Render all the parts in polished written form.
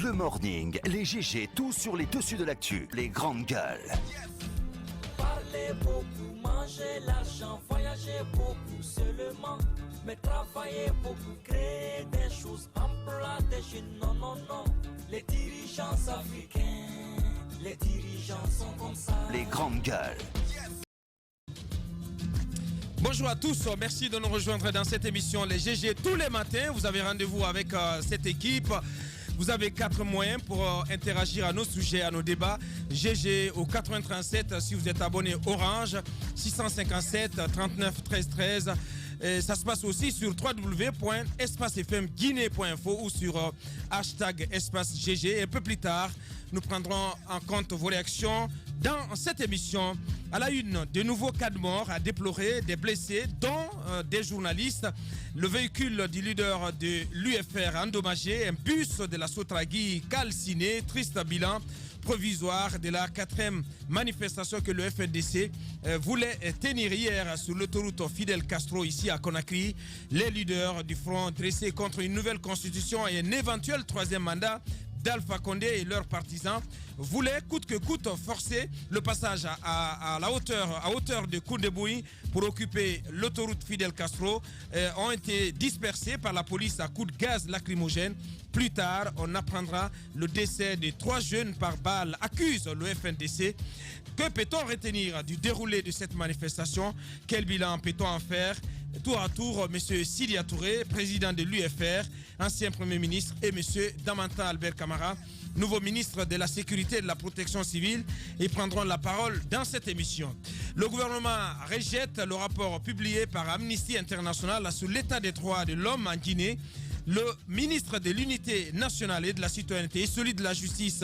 Le morning, les GG, tout sur les dessus de l'actu, les grandes gueules. Parler beaucoup, manger l'argent, voyager beaucoup seulement, mais travailler beaucoup, créer des choses, emploi des jeunes, non, non, non. Les dirigeants africains, les dirigeants sont comme ça. Les grandes gueules. Bonjour à tous, merci de nous rejoindre dans cette émission Les GG tous les matins. Vous avez rendez-vous avec cette équipe. Vous avez 4 moyens pour interagir à nos sujets, à nos débats. GG au 837 si vous êtes abonné Orange, 657 39 13 13. Et ça se passe aussi sur www.espacefmguinée.info ou sur hashtag espace GG. Et un peu plus tard, nous prendrons en compte vos réactions dans cette émission. À la une, de nouveaux cas de mort à déplorer, des blessés, dont des journalistes. Le véhicule du leader de l'UFR endommagé, un bus de la Sotragui calciné, triste bilan provisoire de la 4e manifestation que le FNDC voulait tenir hier sur l'autoroute Fidel Castro ici à Conakry. Les leaders du front dressés contre une nouvelle constitution et un éventuel 3e mandat d'Alpha Condé et leurs partisans voulaient coûte que coûte forcer le passage à hauteur de Koundeboui pour occuper l'autoroute Fidel Castro, ont été dispersés par la police à coups de gaz lacrymogène. Plus tard, on apprendra le décès de 3 jeunes par balle, accuse le FNDC. Que peut-on retenir du déroulé de cette manifestation? Quel bilan peut-on en faire? Tour à tour, M. Sidia Touré, président de l'UFR, ancien Premier ministre, et M. Damanta Albert Camara, nouveau ministre de la Sécurité et de la Protection civile, et prendront la parole dans cette émission. Le gouvernement rejette le rapport publié par Amnesty International sur l'état des droits de l'homme en Guinée. Le ministre de l'Unité nationale et de la citoyenneté et celui de la justice,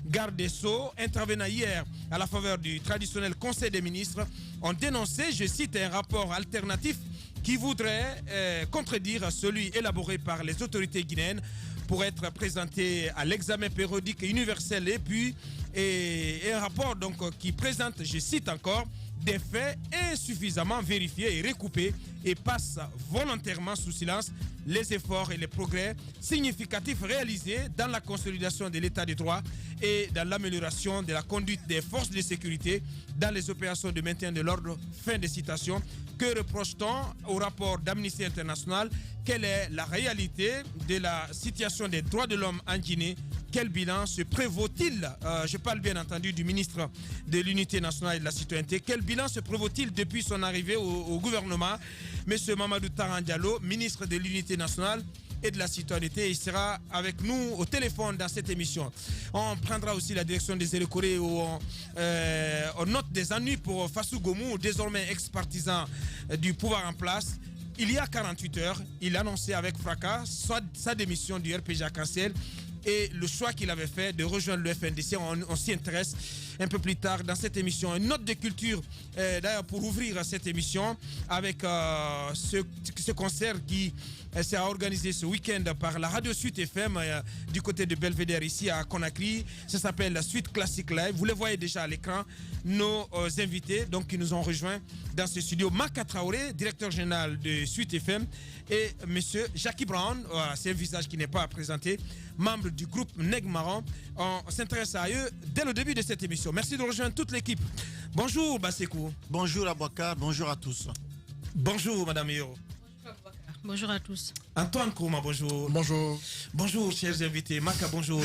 garde des Sceaux, intervenant hier à la faveur du traditionnel Conseil des ministres, ont dénoncé, je cite, un rapport alternatif qui voudrait contredire celui élaboré par les autorités guinéennes pour être présenté à l'examen périodique universel et un rapport donc qui présente, je cite encore, des faits insuffisamment vérifiés et recoupés et passe volontairement sous silence les efforts et les progrès significatifs réalisés dans la consolidation de l'état de droit et dans l'amélioration de la conduite des forces de sécurité dans les opérations de maintien de l'ordre. Fin de citation. Que reproche-t-on au rapport d'Amnesty International? Quelle est la réalité de la situation des droits de l'homme en Guinée? Quel bilan se prévaut-il? Je parle bien entendu du ministre de l'Unité nationale et de la citoyenneté. Quel bilan se prévaut-il depuis son arrivée au gouvernement? Monsieur Mamadou Taran Diallo, ministre de l'Unité nationale et de la citoyenneté, il sera avec nous au téléphone dans cette émission. On prendra aussi la direction des Électorés où on note des ennuis pour Fassou Gomou, désormais ex-partisan du pouvoir en place. Il y a 48 heures, il annonçait avec fracas sa démission du RPG Arc-en-Ciel et le choix qu'il avait fait de rejoindre le FNDC. On s'y intéresse un peu plus tard dans cette émission. Une note de culture, d'ailleurs, pour ouvrir cette émission avec ce concert qui sera organisé ce week-end par la radio Suite FM du côté de Belvédère ici à Conakry. Ça s'appelle la Suite Classique Live. Vous les voyez déjà à l'écran, nos invités donc, qui nous ont rejoints dans ce studio. Maka Traoré, directeur général de Suite FM, et monsieur Jackie Brown, c'est un visage qui n'est pas à présenter, membre du groupe Neg Marron. On s'intéresse à eux dès le début de cette émission. Merci de rejoindre toute l'équipe. Bonjour Basekou. Bonjour Abouakar, bonjour à tous. Bonjour Madame Yoro. Bonjour à tous. Antoine Kouma, bonjour. Bonjour. Bonjour chers invités. Maka, bonjour.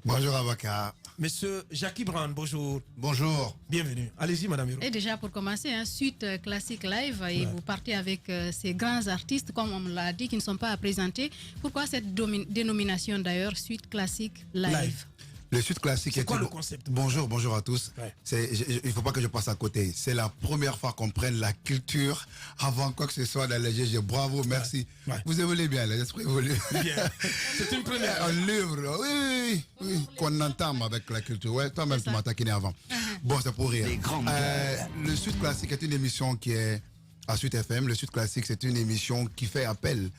Bonjour Abouakar. Monsieur Jackie Brown, bonjour. Bonjour. Bienvenue. Allez-y Madame Yoro. Et déjà pour commencer, Suite Classique Live, et vous partez avec ces grands artistes, comme on l'a dit, qui ne sont pas à présenter. Pourquoi cette dénomination d'ailleurs, Suite Classique Live? Le Suite Classique c'est quoi le concept? Bonjour à tous. Ouais. Il ne faut pas que je passe à côté. C'est la première fois qu'on prenne la culture avant quoi que ce soit dans les GG. Bravo, merci. Ouais. Vous évoluez bien, l'esprit évolue. Bien. C'est une première. Un livre, oui, qu'on entame avec la culture. Ouais, toi-même, tu m'as taquiné avant. Bon, c'est pour rire. Le Suite Classique est une émission qui est à Suite FM. Le Suite Classique, c'est une émission qui fait appel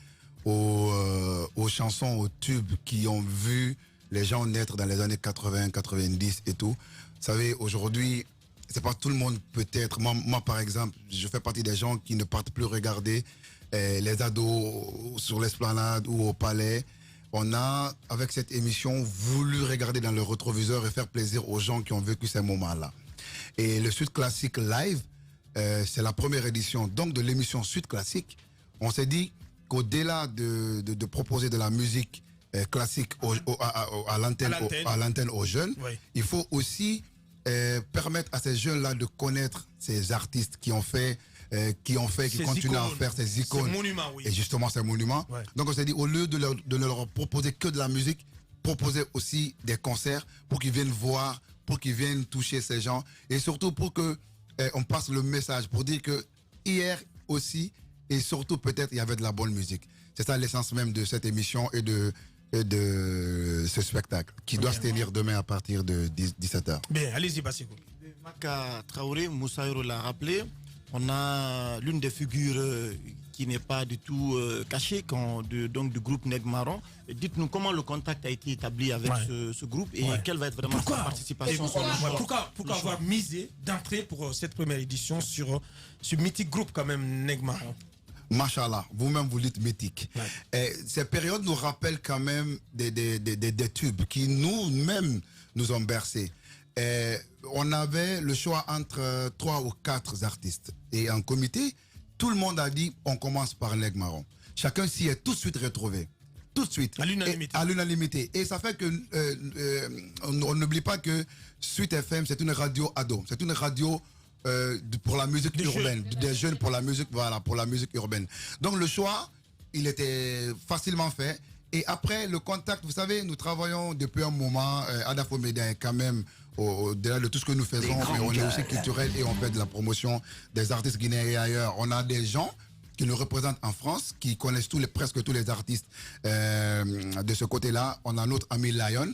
aux chansons, aux tubes qui ont vu les gens naître dans les années 80, 90 et tout. Vous savez, aujourd'hui, c'est pas tout le monde peut-être. Moi, par exemple, je fais partie des gens qui ne partent plus regarder les ados sur l'esplanade ou au palais. on a, avec cette émission, voulu regarder dans le rétroviseur et faire plaisir aux gens qui ont vécu ces moments-là. Et le Sud Classique Live, c'est la première édition donc de l'émission Sud Classique. On s'est dit qu'au-delà de proposer de la musique classique à l'antenne aux jeunes, oui. Il faut aussi permettre à ces jeunes-là de connaître ces artistes qui continuent à faire ces icônes. Ces monuments, oui. Et justement, ces monuments. Ouais. Donc on s'est dit, au lieu de ne leur proposer que de la musique, proposer aussi des concerts pour qu'ils viennent voir, pour qu'ils viennent toucher ces gens. Et surtout pour que on passe le message, pour dire que hier aussi, et surtout peut-être, il y avait de la bonne musique. C'est ça l'essence même de cette émission et de ce spectacle qui doit se tenir demain à partir de 17h. Bien, allez-y, Bassiko. Maka Traoré, Moussaïro l'a rappelé, on a l'une des figures qui n'est pas du tout cachée donc du groupe Neg Marron. Dites-nous comment le contact a été établi avec ce groupe et quelle va être vraiment sa participation. Pourquoi avoir misé d'entrée pour cette première édition sur ce mythique groupe quand même Neg Marron? Machallah, vous-même vous dites mythique. Ouais. Ces périodes nous rappellent quand même des tubes qui nous-mêmes nous ont bercés. On avait le choix entre 3 ou 4 artistes. Et en comité, tout le monde a dit on commence par Neg Marron. Chacun s'y est tout de suite retrouvé. Tout de suite. À l'unanimité. À l'unanimité. Et ça fait que on n'oublie pas que Suite FM, c'est une radio ado. C'est une radio pour la musique urbaine, des jeunes pour la musique, voilà, pour la musique urbaine. Donc le choix, il était facilement fait. Et après le contact, vous savez, nous travaillons depuis un moment. Adafo Media est quand même au-delà de tout ce que nous faisons, mais on est aussi culturel et on fait de la promotion des artistes guinéens et ailleurs. On a des gens qui nous représentent en France, qui connaissent presque tous les artistes de ce côté-là. On a notre ami Lion,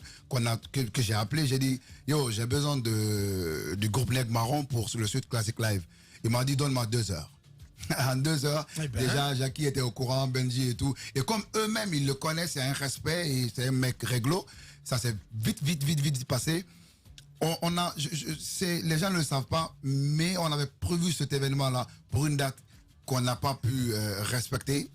que j'ai appelé, j'ai dit, yo, j'ai besoin du groupe Neg Marron pour le Sud Classic Live. Il m'a dit, donne-moi 2 heures. En 2 heures, déjà, Jackie était au courant, Benji et tout. Et comme eux-mêmes, ils le connaissent, c'est un respect, et c'est un mec réglo, ça s'est vite passé. Les gens ne le savent pas, mais on avait prévu cet événement-là pour une date qu'on n'a pas pu respecter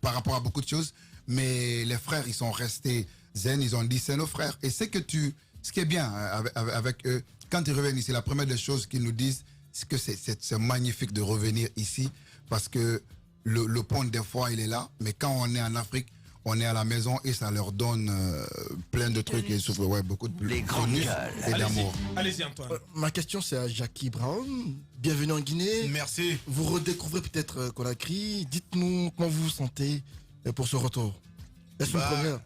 par rapport à beaucoup de choses. Mais les frères, ils sont restés zen, ils ont dit c'est nos frères. Et ce qui est bien avec eux, quand ils reviennent ici, la première des choses qu'ils nous disent, c'est que c'est magnifique de revenir ici parce que le pont, des fois, il est là. Mais quand on est en Afrique, on est à la maison et ça leur donne plein de trucs et souffrent beaucoup de plus et d'amour. Allez-y, Antoine. Ma question, c'est à Jackie Brown. Bienvenue en Guinée. Merci. Vous redécouvrez peut-être Conakry. Dites-nous comment vous vous sentez pour ce retour. Est-ce une première?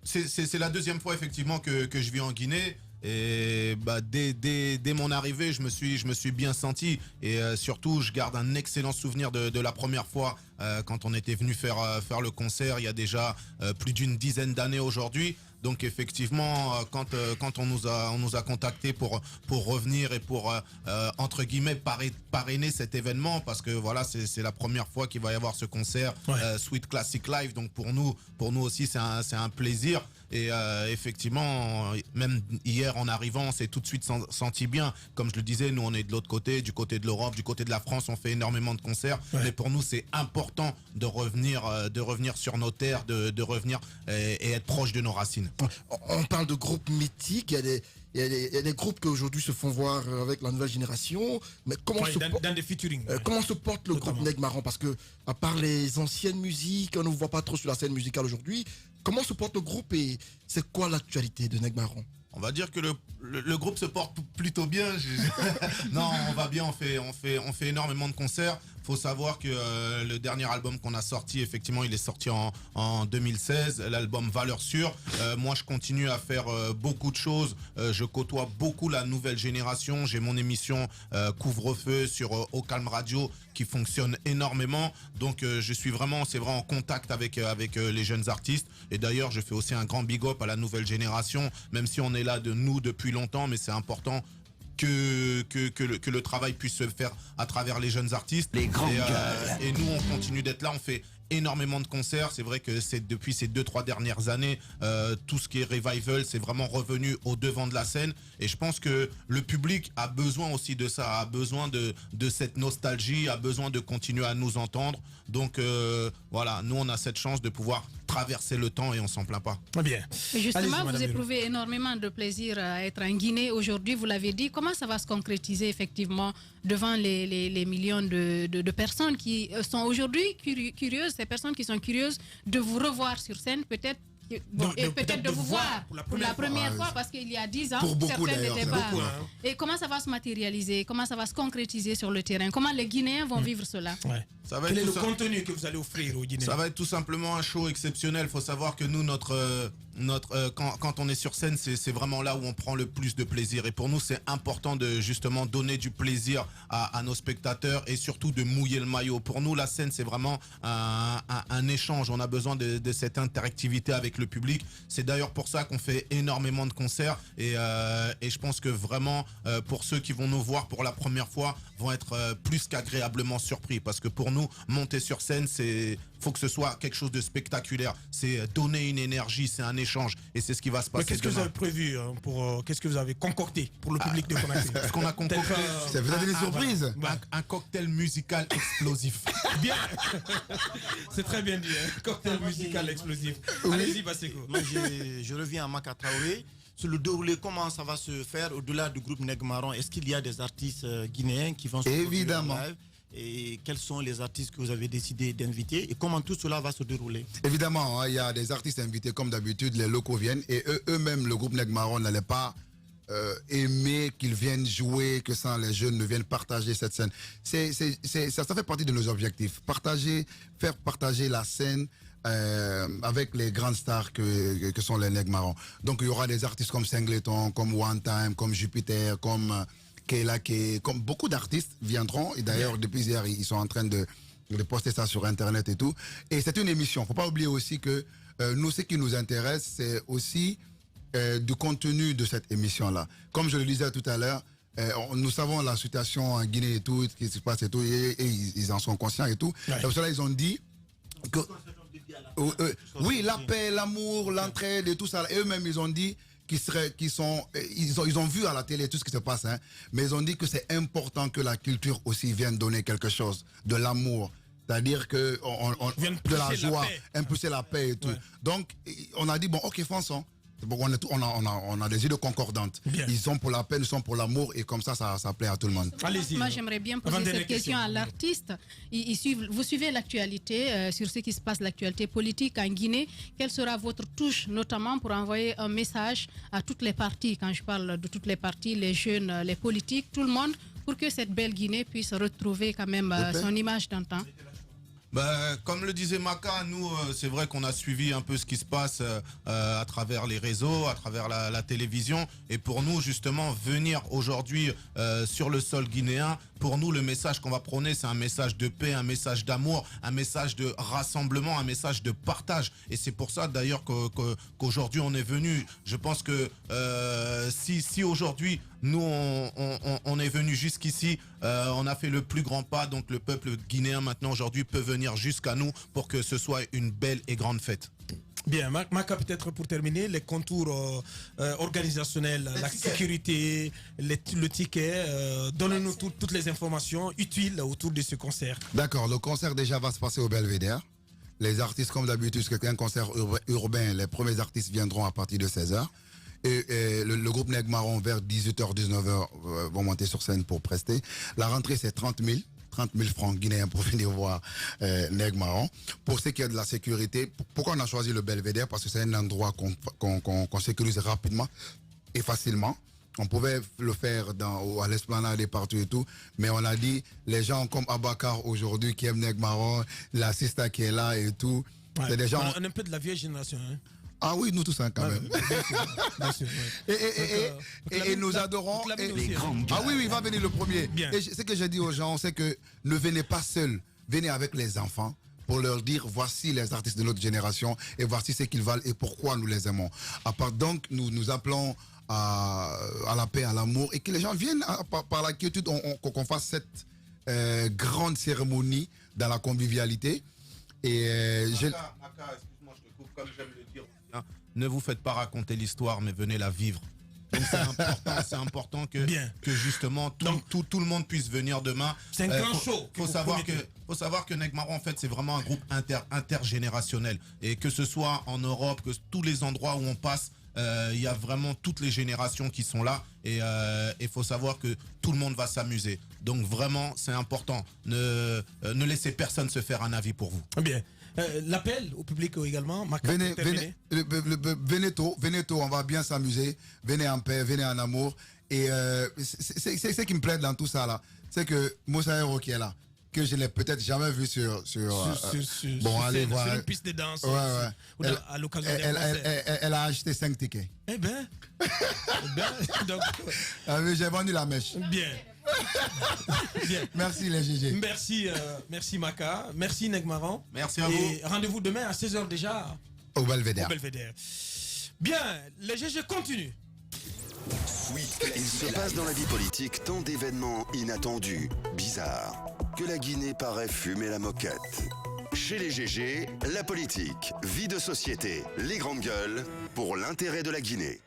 C'est la deuxième fois effectivement que je vis en Guinée. Et dès mon arrivée, je me suis bien senti et surtout je garde un excellent souvenir de la première fois quand on était venu faire le concert il y a déjà plus d'une dizaine d'années aujourd'hui. Donc effectivement, quand on nous a contactés pour revenir et pour entre guillemets parrainer cet événement, parce que voilà, c'est la première fois qu'il va y avoir ce concert Sweet Classic Live. Donc pour nous aussi c'est un plaisir. Et effectivement, même hier en arrivant, on s'est tout de suite senti bien. Comme je le disais, nous on est de l'autre côté, du côté de l'Europe, du côté de la France, on fait énormément de concerts. Mais pour nous c'est important de revenir sur nos terres, de revenir et être proche de nos racines. On parle de groupes mythiques, il y a des groupes qui aujourd'hui se font voir avec la nouvelle génération. Mais comment dans des featuring. Comment se porte le groupe Neg Marron? Parce que à part les anciennes musiques, on ne voit pas trop sur la scène musicale aujourd'hui. Comment se porte le groupe et c'est quoi l'actualité de Neg Marron? On va dire que le groupe se porte plutôt bien. Non, on va bien, on fait énormément de concerts. Faut savoir que le dernier album qu'on a sorti, effectivement, il est sorti en 2016, l'album Valeurs Sûres. Moi, je continue à faire beaucoup de choses. Je côtoie beaucoup la nouvelle génération. J'ai mon émission Couvre-feu sur Au Calme Radio qui fonctionne énormément. Donc, je suis vraiment, en contact avec les jeunes artistes. Et d'ailleurs, je fais aussi un grand big up à la nouvelle génération, même si on est là depuis longtemps, mais c'est important que le travail puisse se faire à travers les jeunes artistes. Et nous, on continue d'être là, on fait énormément de concerts. C'est vrai que depuis ces 2-3 dernières années, tout ce qui est revival, c'est vraiment revenu au devant de la scène. Et je pense que le public a besoin aussi de ça, a besoin de cette nostalgie, a besoin de continuer à nous entendre. Donc voilà, nous on a cette chance de pouvoir traverser le temps et on s'en plaint pas. Bien. Et justement, Allez-y, vous Madame Melo. éprouvez énormément de plaisir à être en Guinée aujourd'hui, vous l'avez dit. Comment ça va se concrétiser effectivement devant les millions de personnes qui sont aujourd'hui curieuses, ces personnes qui sont curieuses de vous revoir sur scène, peut-être et peut-être de vous voir pour la première fois, parce qu'il y a 10 ans, Pour beaucoup, certains d'ailleurs, n'étaient c'est pas. beaucoup, Et comment ça va se matérialiser, comment ça va se concrétiser sur le terrain, comment les Guinéens vont vivre cela? Ouais. Ça va Quel être est le tout ça- contenu que vous allez offrir aux Guinéens? Ça va être tout simplement un show exceptionnel. Il faut savoir que nous, quand on est sur scène, c'est vraiment là où on prend le plus de plaisir. Et pour nous, c'est important de justement donner du plaisir à nos spectateurs et surtout de mouiller le maillot. Pour nous, la scène, c'est vraiment un échange. On a besoin de cette interactivité avec le public. C'est d'ailleurs pour ça qu'on fait énormément de concerts. Et je pense que vraiment, pour ceux qui vont nous voir pour la première fois, vont être plus qu'agréablement surpris. Parce que pour nous, monter sur scène, faut que ce soit quelque chose de spectaculaire. C'est donner une énergie, c'est un échange. Et c'est ce qui va se passer Mais qu'est-ce que vous demain. avez prévu qu'est-ce que vous avez concocté pour le public de Conakry? Ce qu'on a concocté, Vous avez des surprises. un cocktail musical explosif. Bien. C'est très bien dit. Hein. Cocktail musical explosif. Oui. Allez-y, Baseko. Moi, je reviens à Maka Traoré. Sur le déroulé, comment ça va se faire au-delà du groupe Neg Marron? Est-ce qu'il y a des artistes guinéens qui vont se produire Évidemment. en live? Et quels sont les artistes que vous avez décidé d'inviter et comment tout cela va se dérouler? Évidemment, hein, il y a des artistes invités comme d'habitude, les locaux viennent et eux-mêmes, le groupe Neg Marron n'allait pas aimer qu'ils viennent jouer, que sans les jeunes ne viennent partager cette scène. Ça fait partie de nos objectifs. Faire partager la scène avec les grandes stars que sont les Neg Marron. Donc il y aura des artistes comme Singleton, comme One Time, comme Jupiter, comme Kayla, comme beaucoup d'artistes viendront. Et d'ailleurs, depuis hier, ils sont en train de poster ça sur Internet et tout. Et c'est une émission. Faut pas oublier aussi que nous, ce qui nous intéresse, c'est aussi du contenu de cette émission-là. Comme je le disais tout à l'heure, nous savons la situation en Guinée et tout, ce qui se passe et tout, et ils en sont conscients et tout. Ouais. C'est pour cela qu'ils ont dit que... oui, la paix, l'amour, l'entraide et tout ça. Et eux-mêmes, ils ont dit ils ont vu à la télé tout ce qui se passe, hein, mais ils ont dit que c'est important que la culture aussi vienne donner quelque chose, de l'amour. C'est-à-dire que de la joie, impulser la paix et tout. Ouais. Donc, on a dit, bon, ok, fonçons. Bon, on a des idées concordantes. Bien. Ils sont pour la paix, nous sommes pour l'amour, et comme ça plaît à tout le monde. Allez-y. Moi, j'aimerais bien poser Avant-dernière cette question à l'artiste. Vous suivez l'actualité sur ce qui se passe, l'actualité politique en Guinée. Quelle sera votre touche, notamment pour envoyer un message à toutes les parties, quand je parle de toutes les parties, les jeunes, les politiques, tout le monde, pour que cette belle Guinée puisse retrouver quand même son image d'antan? Comme le disait Maka, nous, c'est vrai qu'on a suivi un peu ce qui se passe à travers les réseaux, à travers la télévision. Et pour nous, justement, venir aujourd'hui sur le sol guinéen, pour nous, le message qu'on va prôner, c'est un message de paix, un message d'amour, un message de rassemblement, un message de partage. Et c'est pour ça, d'ailleurs, qu'aujourd'hui, on est venu. Je pense que si aujourd'hui, nous, on est venu jusqu'ici, on a fait le plus grand pas. Donc, le peuple guinéen, maintenant, aujourd'hui, peut venir jusqu'à nous pour que ce soit une belle et grande fête. Bien, Maka, peut-être pour terminer, les contours organisationnels, la sécurité, le ticket, donnez-nous toutes les informations utiles autour de ce concert. D'accord, le concert déjà va se passer au Belvédère. Les artistes, comme d'habitude, c'est un concert urbain. Les premiers artistes viendront à partir de 16h. Et le groupe Neg Marron, vers 18h, 19h, vont monter sur scène pour prester. La rentrée, c'est 30 000 francs guinéens pour venir voir Neg Marron. Pour ce qui est de la sécurité, pourquoi on a choisi le Belvédère? Parce que c'est un endroit qu'on sécurise rapidement et facilement. On pouvait le faire à l'esplanade et partout et tout, mais on a dit, les gens comme Abakar aujourd'hui qui aiment Neg Marron, la Sista qui est là et tout, Ouais. c'est des gens... On est un peu de la vieille génération. Hein. Ah oui, nous tous, hein, quand même. Bien sûr, ouais. Et nous adorons... Ah oui, il va venir le premier. Bien. Et ce que je dis aux gens, c'est que ne venez pas seuls, venez avec les enfants pour leur dire, voici les artistes de notre génération et voici ce qu'ils valent et pourquoi nous les aimons. Donc, nous appelons à la paix, à l'amour et que les gens viennent par la quiétude, qu'on fasse cette grande cérémonie dans la convivialité. Et Maka, excuse-moi, je te coupe, comme j'aime le dire aussi, hein, ne vous faites pas raconter l'histoire, mais venez la vivre. Donc c'est important que justement tout le monde puisse venir demain. C'est un grand show. Faut savoir que Neg Marron, en fait, c'est vraiment un groupe intergénérationnel. Et que ce soit en Europe, que tous les endroits où on passe, il y a vraiment toutes les générations qui sont là. Et il faut savoir que tout le monde va s'amuser. Donc vraiment, c'est important. Ne laissez personne se faire un avis pour vous. Bien. L'appel au public également. Venez tôt, on va bien s'amuser. Venez en paix, venez en amour. Et c'est ce qui me plaît dans tout ça là. C'est que Moussa Hero qui est là, que je n'ai peut-être jamais vu sur allez voir. Sur une piste de danse. Ouais. Ou à l'occasion elle a acheté 5 tickets. Eh ben. Donc, j'ai vendu la mèche. Bien. Merci les GG. Merci Maka. Merci Neg Marron. Merci à vous. Et rendez-vous demain à 16h déjà. Au Belvédère. Bien, les GG continuent. Il se passe dans la vie politique tant d'événements inattendus, bizarres, que la Guinée paraît fumer la moquette. Chez les GG, la politique, vie de société, les grandes gueules, pour l'intérêt de la Guinée.